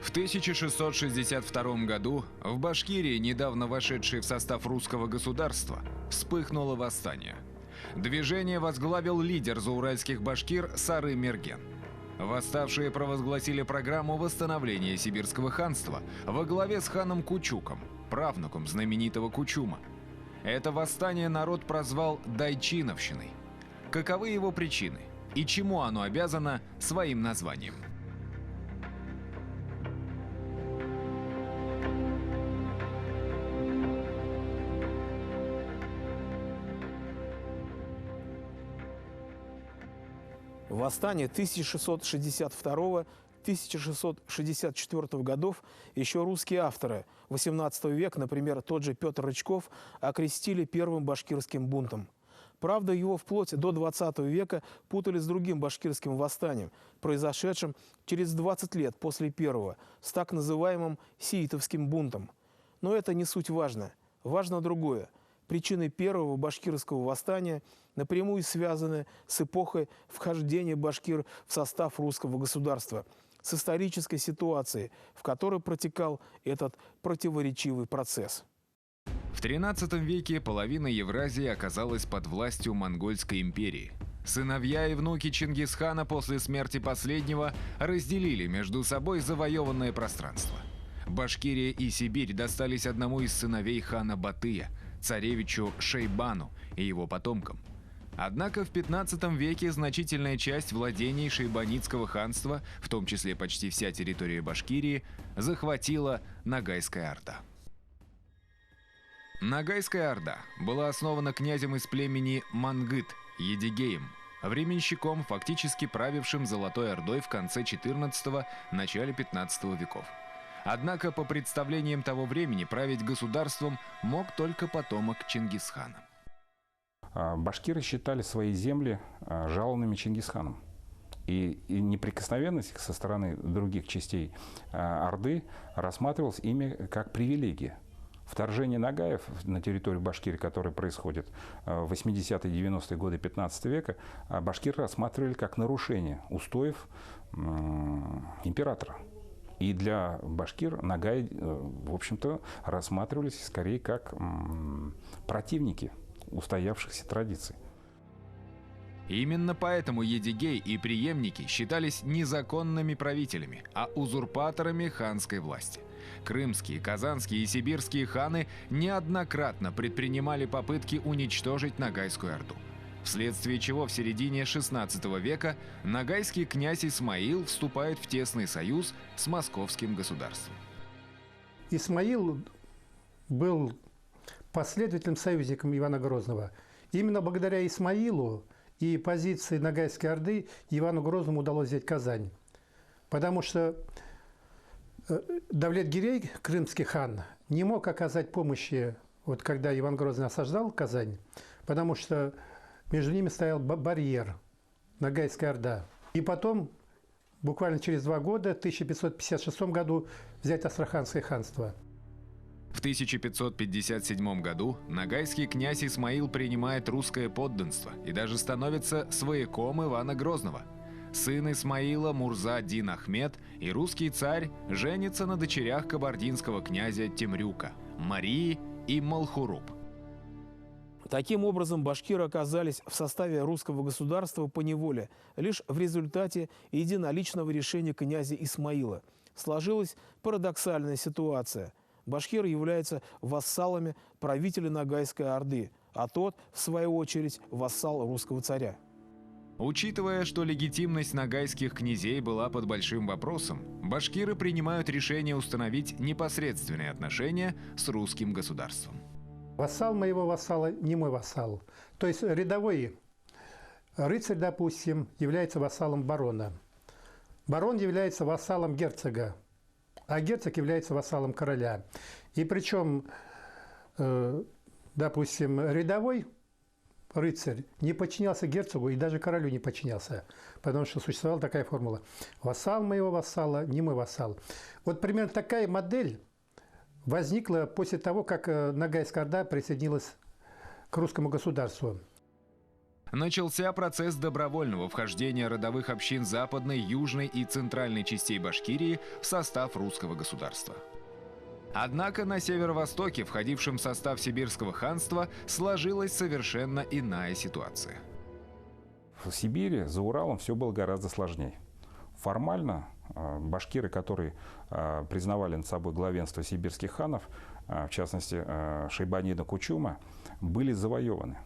В 1662 году в Башкирии, недавно вошедшей в состав русского государства, вспыхнуло восстание. Движение возглавил лидер зауральских башкир Сары Мерген. Восставшие провозгласили программу восстановления Сибирского ханства во главе с ханом Кучуком, правнуком знаменитого Кучума. Это восстание народ прозвал Дайчиновщиной. Каковы его причины и чему оно обязано своим названием? Восстание 1662-1664 годов еще русские авторы XVIII века, например, тот же Петр Рычков, окрестили первым башкирским бунтом. Правда, его вплоть до XX века путали с другим башкирским восстанием, произошедшим через 20 лет после первого, с так называемым сиитовским бунтом. Но это не суть важно. Важно другое. Причины первого башкирского восстания напрямую связаны с эпохой вхождения башкир в состав русского государства, с исторической ситуацией, в которой протекал этот противоречивый процесс. В XIII веке половина Евразии оказалась под властью Монгольской империи. Сыновья и внуки Чингисхана после смерти последнего разделили между собой завоеванное пространство. Башкирия и Сибирь достались одному из сыновей хана Батыя, царевичу Шейбану и его потомкам. Однако в 15 веке значительная часть владений Шейбанидского ханства, в том числе почти вся территория Башкирии, захватила Ногайская Орда. Ногайская Орда была основана князем из племени Мангыт Едигеем, временщиком, фактически правившим Золотой Ордой в конце XIV – начале XV веков. Однако, по представлениям того времени, править государством мог только потомок Чингисхана. Башкиры считали свои земли жалованными Чингисханом. И неприкосновенность со стороны других частей Орды рассматривалась ими как привилегия. Вторжение нагаев на территорию Башкирии, которое происходит в 80-е и 90-е годы 15 века, башкиры рассматривали как нарушение устоев императора. И для башкир нагаи, в общем-то, рассматривались скорее как противники устоявшихся традиций. Именно поэтому Едигей и преемники считались незаконными правителями, а узурпаторами ханской власти. Крымские, казанские и сибирские ханы неоднократно предпринимали попытки уничтожить Ногайскую Орду. Вследствие чего в середине XVI века ногайский князь Исмаил вступает в тесный союз с московским государством. Исмаил был последовательным союзником Ивана Грозного. Именно благодаря Исмаилу и позиции Ногайской Орды Ивану Грозному удалось взять Казань. Потому что Давлет-Гирей, крымский хан, не мог оказать помощи, вот когда Иван Грозный осаждал Казань, потому что между ними стоял барьер, Ногайская Орда. И потом, буквально через 2 года, в 1556 году, взять Астраханское ханство. В 1557 году ногайский князь Исмаил принимает русское подданство и даже становится свояком Ивана Грозного. Сын Исмаила Мурза-Дин Ахмед и русский царь женятся на дочерях кабардинского князя Темрюка, Марии и Малхуруб. Таким образом, башкиры оказались в составе русского государства поневоле, лишь в результате единоличного решения князя Исмаила. Сложилась парадоксальная ситуация. Башкиры являются вассалами правителя Ногайской Орды, а тот, в свою очередь, вассал русского царя. Учитывая, что легитимность ногайских князей была под большим вопросом, башкиры принимают решение установить непосредственные отношения с русским государством. Вассал моего вассала не мой вассал. То есть рядовой рыцарь, допустим, является вассалом барона. Барон является вассалом герцога, а герцог является вассалом короля. И причем, допустим, рядовой рыцарь не подчинялся герцогу и даже королю не подчинялся, потому что существовала такая формула: вассал моего вассала не мой вассал. Вот примерно такая модель возникла после того, как Ногайская Орда присоединилась к русскому государству. Начался процесс добровольного вхождения родовых общин Западной, Южной и Центральной частей Башкирии в состав русского государства. Однако на северо-востоке, входившем в состав Сибирского ханства, сложилась совершенно иная ситуация. В Сибири, за Уралом, все было гораздо сложнее. Формально башкиры, которые признавали над собой главенство сибирских ханов, в частности Шайбанида Кучума, были завоеваны.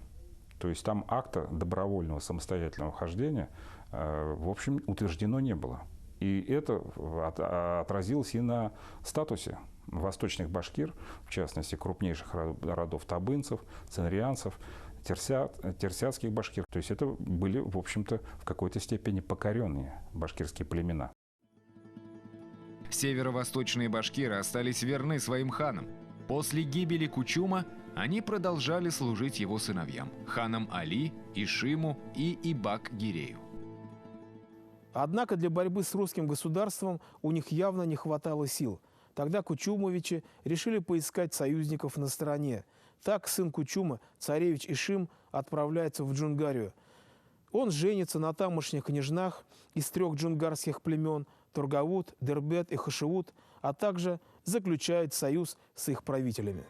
То есть там акта добровольного самостоятельного вхождения, в общем, утверждено не было. И это отразилось и на статусе восточных башкир, в частности крупнейших родов табынцев, цинрианцев, терсятских башкир. То есть это были, в общем-то, в какой-то степени покоренные башкирские племена. Северо-восточные башкиры остались верны своим ханам. После гибели Кучума они продолжали служить его сыновьям – ханам Али, Ишиму и Ибак-Гирею. Однако для борьбы с русским государством у них явно не хватало сил. Тогда Кучумовичи решили поискать союзников на стороне. Так сын Кучума, царевич Ишим, отправляется в Джунгарию. Он женится на тамошних княжнах из 3 джунгарских племен – Тургавут, Дербет и Хашиут, а также заключает союз с их правителями.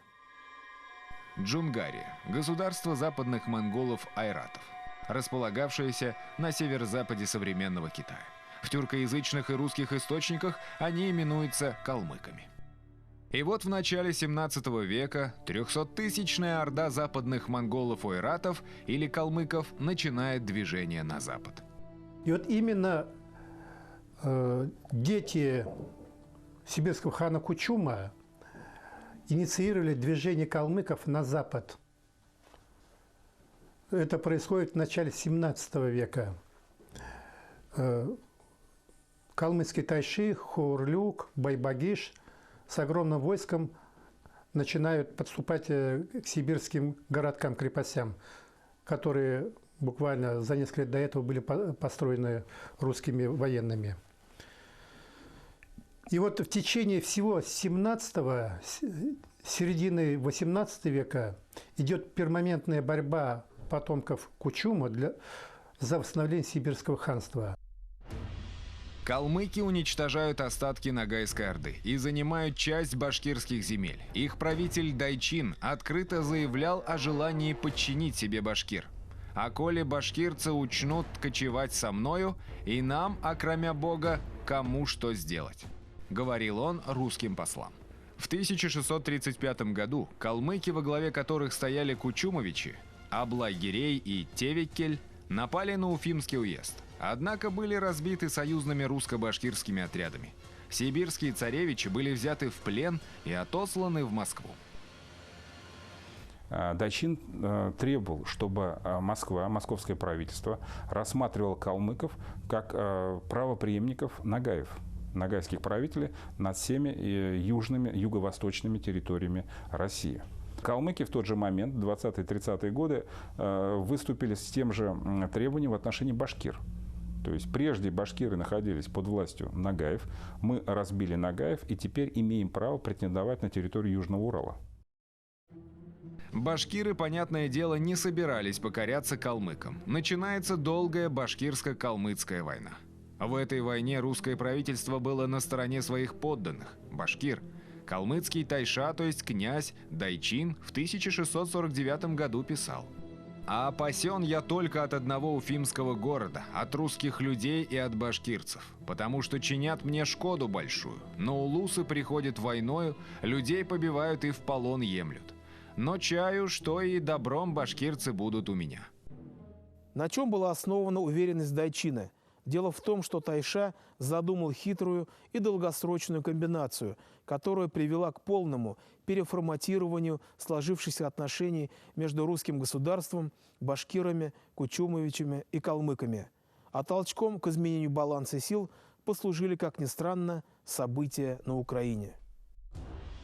Джунгария – государство западных монголов-айратов, располагавшееся на северо-западе современного Китая. В тюркоязычных и русских источниках они именуются калмыками. И вот в начале 17 века 300-тысячная орда западных монголов-ойратов или калмыков начинает движение на запад. И вот именно дети сибирского хана Кучума инициировали движение калмыков на запад. Это происходит в начале 17 века. Калмыцкий тайши, Хурлюк, Байбагиш с огромным войском начинают подступать к сибирским городкам-крепостям, которые буквально за несколько лет до этого были построены русскими военными. И вот в течение всего 17-го, середины 18 века идет перманентная борьба потомков Кучума за восстановление сибирского ханства. Калмыки уничтожают остатки Ногайской Орды и занимают часть башкирских земель. Их правитель Дайчин открыто заявлял о желании подчинить себе башкир. «А коли башкирцы учнут кочевать со мною, и нам, окромя Бога, кому что сделать», — говорил он русским послам. В 1635 году калмыки, во главе которых стояли Кучумовичи, Аблай-Гирей и Тевеккель, напали на Уфимский уезд. Однако были разбиты союзными русско-башкирскими отрядами. Сибирские царевичи были взяты в плен и отосланы в Москву. Дайчин требовал, чтобы Москва, московское правительство рассматривало калмыков как правопреемников нагаев, нагайских правителей над всеми южными, юго-восточными территориями России. Калмыки в тот же момент, 20-30-е годы, выступили с тем же требованием в отношении башкир. То есть прежде башкиры находились под властью нагаев, мы разбили нагаев и теперь имеем право претендовать на территорию Южного Урала. Башкиры, понятное дело, не собирались покоряться калмыкам. Начинается долгая башкирско-калмыцкая война. В этой войне русское правительство было на стороне своих подданных – башкир. Калмыцкий тайша, то есть князь Дайчин, в 1649 году писал: «А опасен я только от одного уфимского города, от русских людей и от башкирцев, потому что чинят мне шкоду большую. Но улусы приходят войною, людей побивают и в полон емлют. Но чаю, что и добром башкирцы будут у меня». На чем была основана уверенность Дайчина? Дело в том, что Тайша задумал хитрую и долгосрочную комбинацию, которая привела к полному переформатированию сложившихся отношений между русским государством, башкирами, кучумовичами и калмыками. А толчком к изменению баланса сил послужили, как ни странно, события на Украине.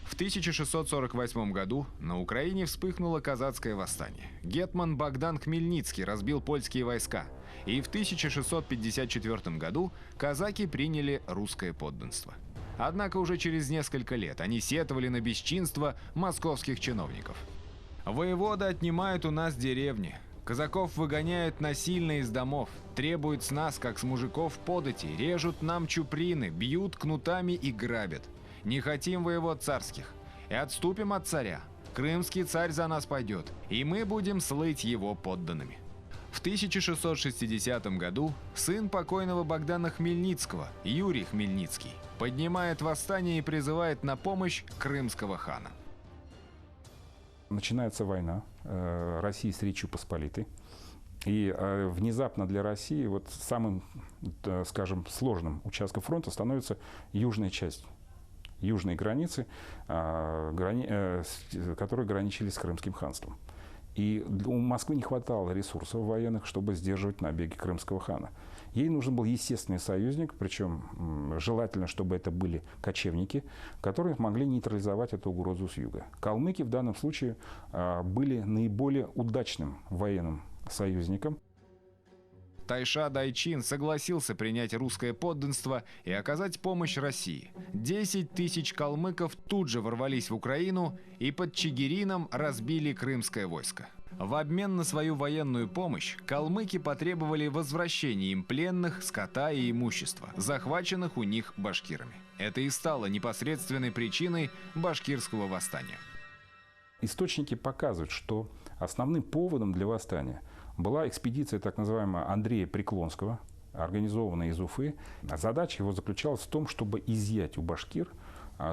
В 1648 году на Украине вспыхнуло казацкое восстание. Гетман Богдан Хмельницкий разбил польские войска, и в 1654 году казаки приняли русское подданство. Однако уже через несколько лет они сетовали на бесчинство московских чиновников. «Воеводы отнимают у нас деревни, Казаков выгоняют насильно из домов, требуют с нас, как с мужиков, подати, режут нам чуприны, бьют кнутами и грабят. Не хотим воевод царских, и отступим от царя. Крымский царь за нас пойдет, и мы будем слыть его подданными». В 1660 году сын покойного Богдана Хмельницкого, Юрий Хмельницкий, поднимает восстание и призывает на помощь крымского хана. Начинается война России с Речью Посполитой. И внезапно для России вот самым, скажем, сложным участком фронта становится южная часть. Южные границы, которые граничили с Крымским ханством. И у Москвы не хватало ресурсов военных, чтобы сдерживать набеги крымского хана. Ей нужен был естественный союзник, причем желательно, чтобы это были кочевники, которые могли нейтрализовать эту угрозу с юга. Калмыки в данном случае были наиболее удачным военным союзником. Тайша Дайчин согласился принять русское подданство и оказать помощь России. 10 тысяч калмыков тут же ворвались в Украину и под Чигирином разбили крымское войско. В обмен на свою военную помощь калмыки потребовали возвращения им пленных, скота и имущества, захваченных у них башкирами. Это и стало непосредственной причиной башкирского восстания. Источники показывают, что основным поводом для восстания была экспедиция так называемого Андрея Преклонского, организованная из Уфы. Задача его заключалась в том, чтобы изъять у башкир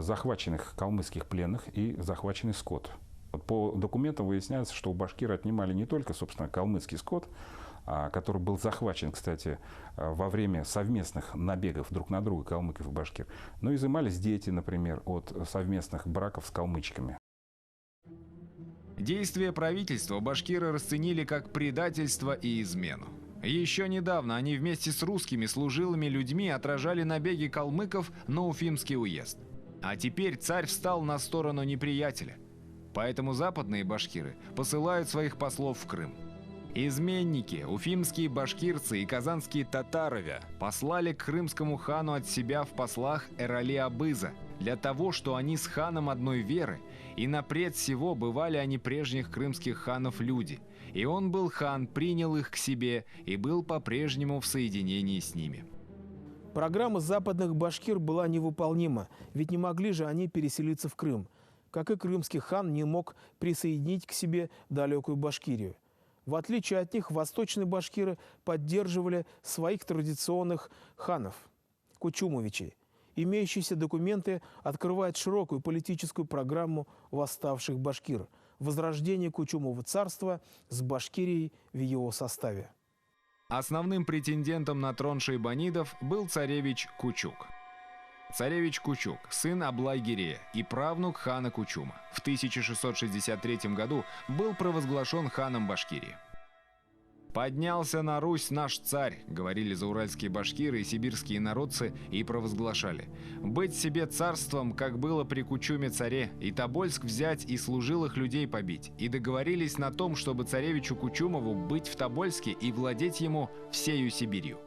захваченных калмыцких пленных и захваченный скот. По документам выясняется, что у башкир отнимали не только, собственно, калмыцкий скот, который был захвачен, кстати, во время совместных набегов друг на друга калмыков и башкир, но изымались дети, например, от совместных браков с калмычками. Действия правительства башкиры расценили как предательство и измену. Еще недавно они вместе с русскими служилыми людьми отражали набеги калмыков на Уфимский уезд. А теперь царь встал на сторону неприятеля. Поэтому западные башкиры посылают своих послов в Крым. Изменники, уфимские башкирцы и казанские татаровя послали к крымскому хану от себя в послах Эрали Абыза для того, что они с ханом одной веры, и напред всего бывали они прежних крымских ханов люди. И он был хан, принял их к себе и был по-прежнему в соединении с ними. Программа западных башкир была невыполнима, ведь не могли же они переселиться в Крым, как и крымский хан не мог присоединить к себе далекую Башкирию. В отличие от них, восточные башкиры поддерживали своих традиционных ханов – кучумовичей. Имеющиеся документы открывают широкую политическую программу восставших башкир – возрождение Кучумова царства с Башкирией в его составе. Основным претендентом на трон шайбанидов был царевич Кучук. Царевич Кучук, сын Аблай-Гирея и правнук хана Кучума, в 1663 году был провозглашен ханом Башкирии. «Поднялся на Русь наш царь», — говорили зауральские башкиры и сибирские народцы и провозглашали. «Быть себе царством, как было при Кучуме царе, и Тобольск взять, и служилых людей побить». И договорились на том, чтобы царевичу Кучумову быть в Тобольске и владеть ему всею Сибирью.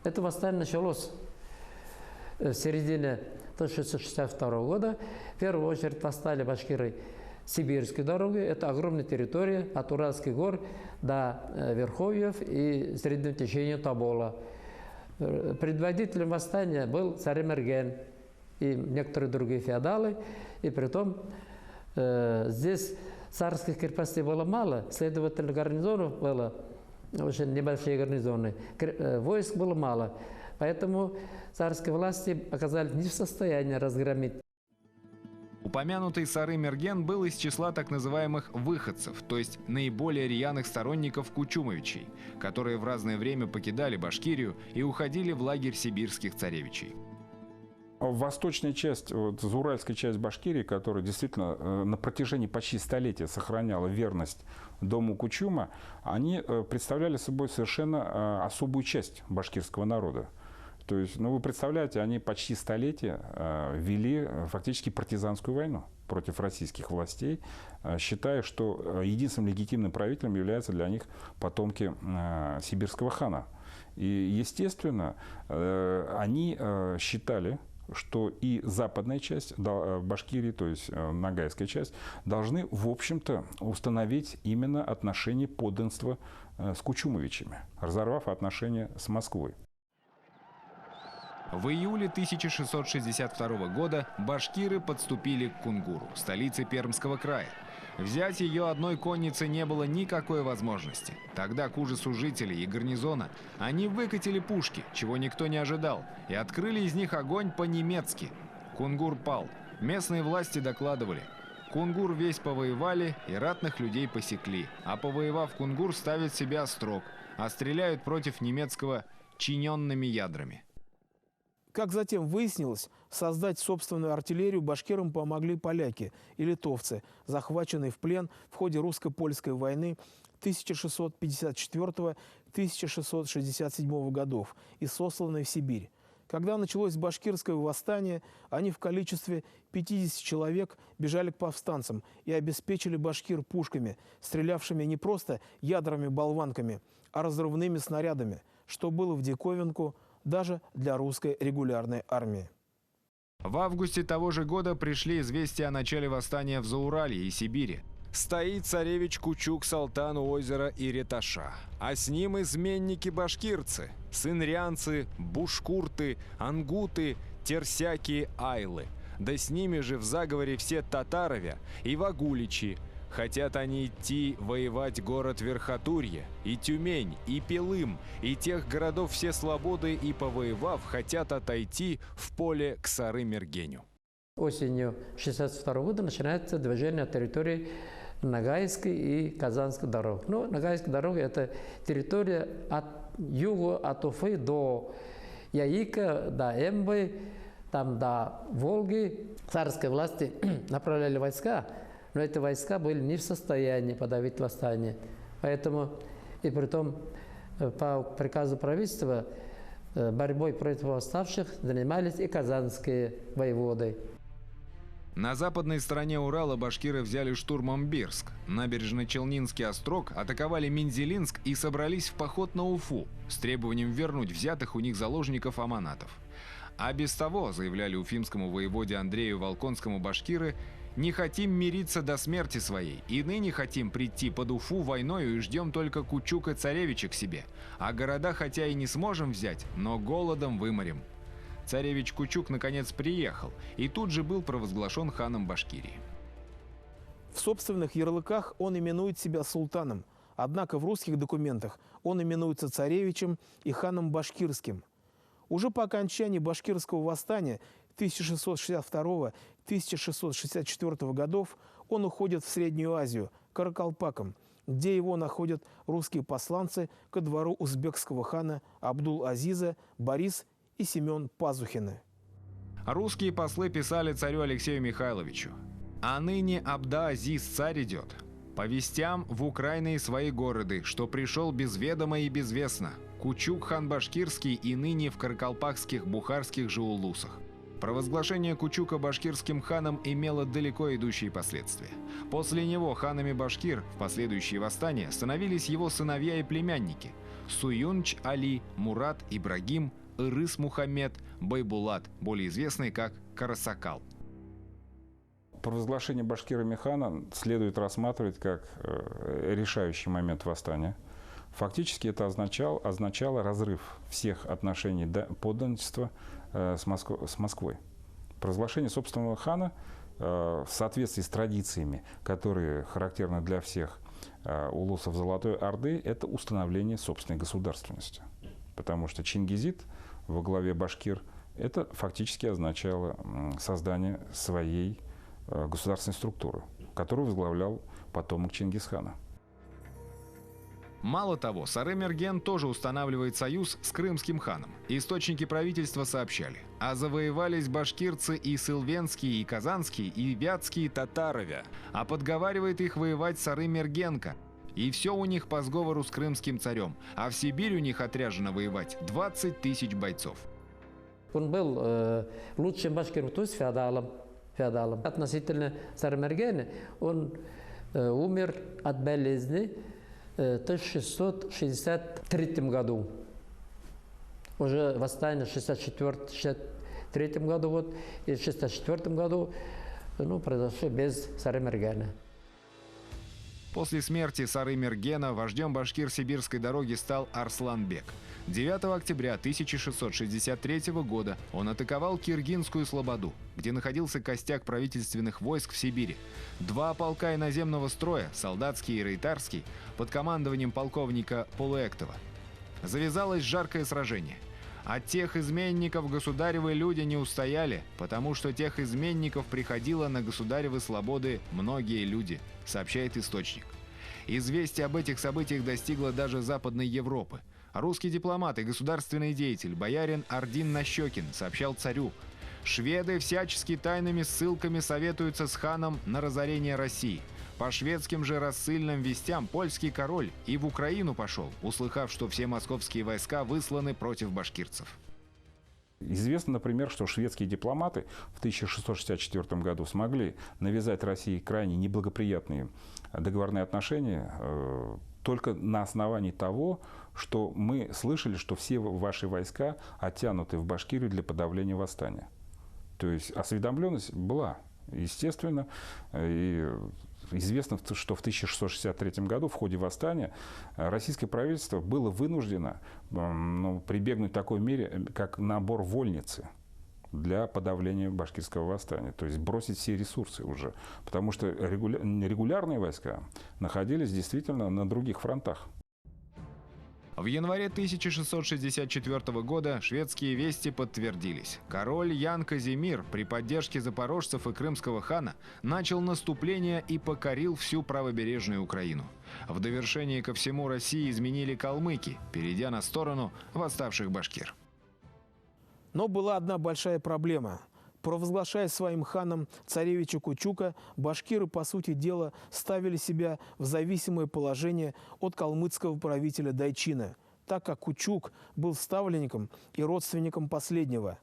Это восстание началось в середине 1662 года. В первую очередь восстали башкиры Сибирской дороги. Это огромная территория от Уральских гор до Верховьев и среднего течения Тобола. Предводителем восстания был царь Эмерген и некоторые другие феодалы. И притом здесь царских крепостей было мало, следовательно, гарнизонов было очень небольшие гарнизоны. Войск было мало. Поэтому царские власти оказались не в состоянии разгромить. Упомянутый Сары Мерген был из числа так называемых «выходцев», то есть наиболее рьяных сторонников кучумовичей, которые в разное время покидали Башкирию и уходили в лагерь сибирских царевичей. Восточная часть, зауральская часть Башкирии, которая действительно на протяжении почти столетия сохраняла верность дому Кучума, они представляли собой совершенно особую часть башкирского народа. То есть, вы представляете, они почти столетие вели фактически партизанскую войну против российских властей, считая, что единственным легитимным правителем являются для них потомки сибирского хана. И, естественно, они считали, что и западная часть Башкирии, то есть ногайская часть, должны, в общем-то, установить именно отношения подданства с кучумовичами, разорвав отношения с Москвой. В июле 1662 года башкиры подступили к Кунгуру, столице Пермского края. Взять ее одной конницы не было никакой возможности. Тогда, к ужасу жителей и гарнизона, они выкатили пушки, чего никто не ожидал, и открыли из них огонь по-немецки. Кунгур пал. Местные власти докладывали: Кунгур весь повоевали и ратных людей посекли, а повоевав Кунгур ставит себя строг, а стреляют против немецкого чиненными ядрами. Как затем выяснилось, создать собственную артиллерию башкирам помогли поляки и литовцы, захваченные в плен в ходе русско-польской войны 1654-1667 годов и сосланные в Сибирь. Когда началось башкирское восстание, они в количестве 50 человек бежали к повстанцам и обеспечили башкир пушками, стрелявшими не просто ядерными-болванками, а разрывными снарядами, что было в диковинку даже для русской регулярной армии. В августе того же года пришли известия о начале восстания в Зауралье и Сибири. Стоит царевич Кучук Салтан у озера Иреташа, а с ним изменники-башкирцы, сынрянцы, бушкурты, ангуты, терсяки, айлы. Да с ними же в заговоре все татаровя и вагуличи. Хотят они идти воевать город Верхотурье, и Тюмень, и Пилым, и тех городов все слободы, и повоевав, хотят отойти в поле к Сары-Мергеню. Осенью 1962 года начинается движение на территории Ногайской и Казанской дорог. Ну, Ногайская дорога – это территория от юга, от Уфы до Яика, до Эмбы, там до Волги. Царской власти направляли войска, но эти войска были не в состоянии подавить восстание. Поэтому, и притом, по приказу правительства, борьбой против восставших занимались и казанские воеводы. На западной стороне Урала башкиры взяли штурмом Бирск. Набережно-Челнинский острог атаковали Мензелинск и собрались в поход на Уфу с требованием вернуть взятых у них заложников-аманатов. А без того, заявляли уфимскому воеводе Андрею Волконскому башкиры, не хотим мириться до смерти своей, и ныне хотим прийти под Уфу войною и ждем только Кучука-царевича к себе. А города хотя и не сможем взять, но голодом выморим. Царевич Кучук наконец приехал и тут же был провозглашен ханом Башкирии. В собственных ярлыках он именует себя султаном, однако в русских документах он именуется царевичем и ханом башкирским. Уже по окончании башкирского восстания 1662-1664 годов он уходит в Среднюю Азию, к Каракалпакам, где его находят русские посланцы ко двору узбекского хана Абдул-Азиза, Борис и Семен Пазухины. Русские послы писали царю Алексею Михайловичу: «А ныне Абда-Азиз царь идет. По вестям в Украине свои города, что пришел безведомо и безвестно. Кучук хан башкирский и ныне в каракалпакских бухарских же улусах». Провозглашение Кучука башкирским ханом имело далеко идущие последствия. После него ханами башкир в последующие восстания становились его сыновья и племянники – Суюнч Али, Мурат Ибрагим, Ирыс Мухаммед, Байбулат, более известный как Карасакал. Провозглашение башкирами хана следует рассматривать как решающий момент восстания. Фактически это означало разрыв всех отношений подданничества с Москвой. Провозглашение собственного хана в соответствии с традициями, которые характерны для всех улусов Золотой Орды, это установление собственной государственности. Потому что чингизид во главе башкир это фактически означало создание своей государственной структуры, которую возглавлял потомок Чингисхана. Мало того, Сары-Мерген тоже устанавливает союз с крымским ханом. Источники правительства сообщали: а завоевались башкирцы и сылвенские, и казанские, и вятские татаровя, а подговаривает их воевать Сары-Мергенка. И все у них по сговору с крымским царем, а в Сибирь у них отряжено воевать 20 тысяч бойцов. Он был лучшим башкиром, то есть феодалом. Относительно Сары-Мергена он умер от болезни в 1663 году. Уже восстание 64-65 1963 году вот, и в 1964 году произошло без Сары Мергена. После смерти Сары Мергена вождем башкир-сибирской дороги стал Арсланбек. 9 октября 1663 года он атаковал Киргинскую Слободу, где находился костяк правительственных войск в Сибири. 2 полка иноземного строя, солдатский и рейтарский, под командованием полковника Полуэктова. Завязалось жаркое сражение. От тех изменников государевы люди не устояли, потому что тех изменников приходило на государевы слободы многие люди, сообщает источник. Известие об этих событиях достигло даже Западной Европы. Русский дипломат и государственный деятель боярин Ардин Нащекин сообщал царю: «Шведы всячески тайными ссылками советуются с ханом на разорение России. По шведским же рассыльным вестям польский король и в Украину пошел, услыхав, что все московские войска высланы против башкирцев». Известно, например, что шведские дипломаты в 1664 году смогли навязать России крайне неблагоприятные договорные отношения только на основании того, что мы слышали, что все ваши войска оттянуты в Башкирию для подавления восстания. То есть осведомленность была, естественно, и известно, что в 1663 году в ходе восстания российское правительство было вынуждено прибегнуть к такой мере, как набор вольницы для подавления башкирского восстания. То есть бросить все ресурсы уже. Потому что регулярные войска находились действительно на других фронтах. В январе 1664 года шведские вести подтвердились. Король Ян Казимир при поддержке запорожцев и крымского хана начал наступление и покорил всю правобережную Украину. В довершение ко всему России изменили калмыки, перейдя на сторону восставших башкир. Но была одна большая проблема. Провозглашая своим ханом царевича Кучука, башкиры, по сути дела, ставили себя в зависимое положение от калмыцкого правителя Дайчина, так как Кучук был ставленником и родственником последнего.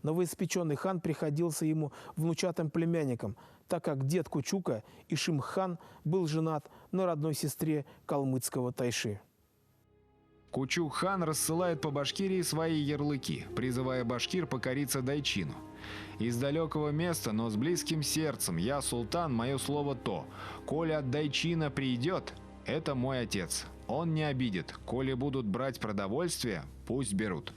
Новоиспеченный хан приходился ему внучатым племянником, так как дед Кучука, Ишим-хан, был женат на родной сестре калмыцкого Тайши. Кучук-хан рассылает по Башкирии свои ярлыки, призывая башкир покориться Дайчину. «Из далекого места, но с близким сердцем, я, султан, мое слово то. Коли от Дайчина придет, это мой отец. Он не обидит. Коли будут брать продовольствие, пусть берут».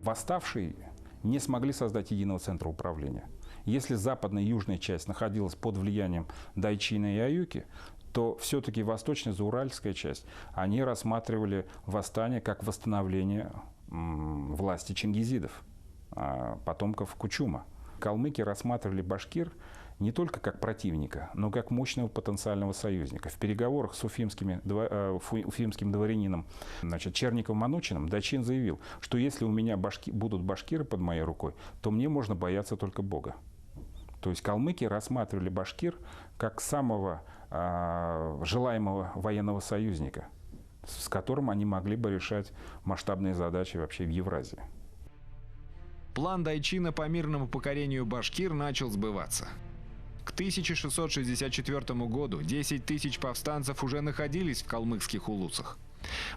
Восставшие не смогли создать единого центра управления. Если западная и южная часть находилась под влиянием Дайчина и Аюки, то все-таки восточная зауральская часть, они рассматривали восстание как восстановление власти чингизидов, потомков Кучума. Калмыки рассматривали башкир не только как противника, но как мощного потенциального союзника. В переговорах с уфимским дворянином Черниковым-Манучиным Дайчин заявил, что если у меня будут башкиры под моей рукой, то мне можно бояться только Бога. То есть калмыки рассматривали башкир как самого желаемого военного союзника, с которым они могли бы решать масштабные задачи вообще в Евразии. План Дайчина по мирному покорению башкир начал сбываться. К 1664 году 10 тысяч повстанцев уже находились в калмыцких улусах.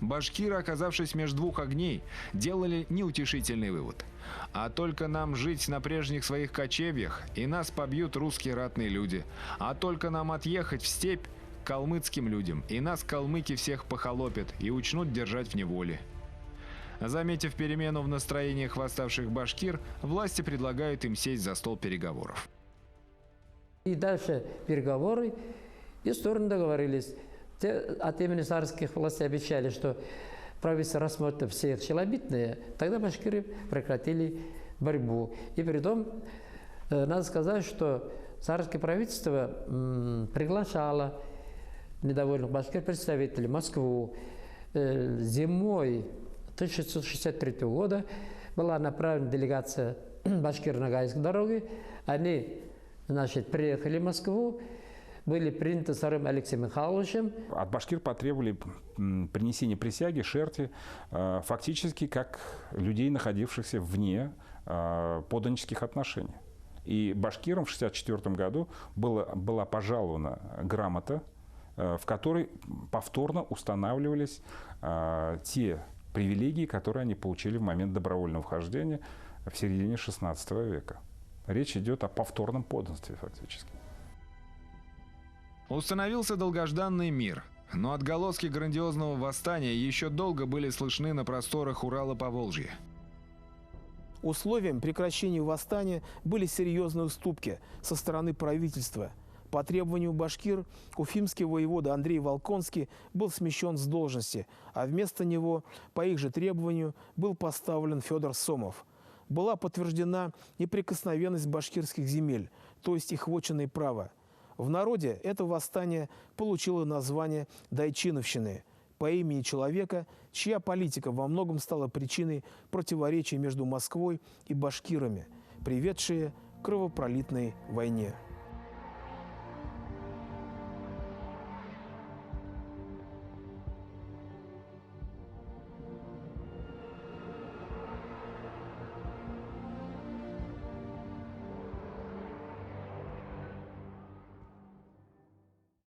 Башкиры, оказавшись между двух огней, делали неутешительный вывод. А только нам жить на прежних своих кочевьях, и нас побьют русские ратные люди. А только нам отъехать в степь калмыцким людям, и нас калмыки всех похолопят и учнут держать в неволе. Заметив перемену в настроениях восставших башкир, власти предлагают им сесть за стол переговоров. И дальше переговоры, и стороны договорились. От имени царских властей обещали, что правительство рассмотрит все челобитные, тогда башкиры прекратили борьбу. И притом, надо сказать, что царское правительство приглашало недовольных башкир представителей в Москву. Зимой 1663 года была направлена делегация башкир на Гайской дороге. Они, приехали в Москву, были приняты царем Алексеем Михайловичем. От башкир потребовали принесения присяги, шерти, фактически как людей, находившихся вне подданнических отношений. И башкирам в 1964 году была пожалована грамота, в которой повторно устанавливались те привилегии, которые они получили в момент добровольного вхождения в середине XVI века. Речь идет о повторном подданстве фактически. Установился долгожданный мир, но отголоски грандиозного восстания еще долго были слышны на просторах Урала-Поволжья. Условием прекращения восстания были серьезные уступки со стороны правительства. По требованию башкир уфимский воевода Андрей Волконский был смещен с должности, а вместо него, по их же требованию, был поставлен Федор Сомов. Была подтверждена неприкосновенность башкирских земель, то есть их вотчинное право. В народе это восстание получило название Дайчиновщины по имени человека, чья политика во многом стала причиной противоречий между Москвой и башкирами, приведшие к кровопролитной войне.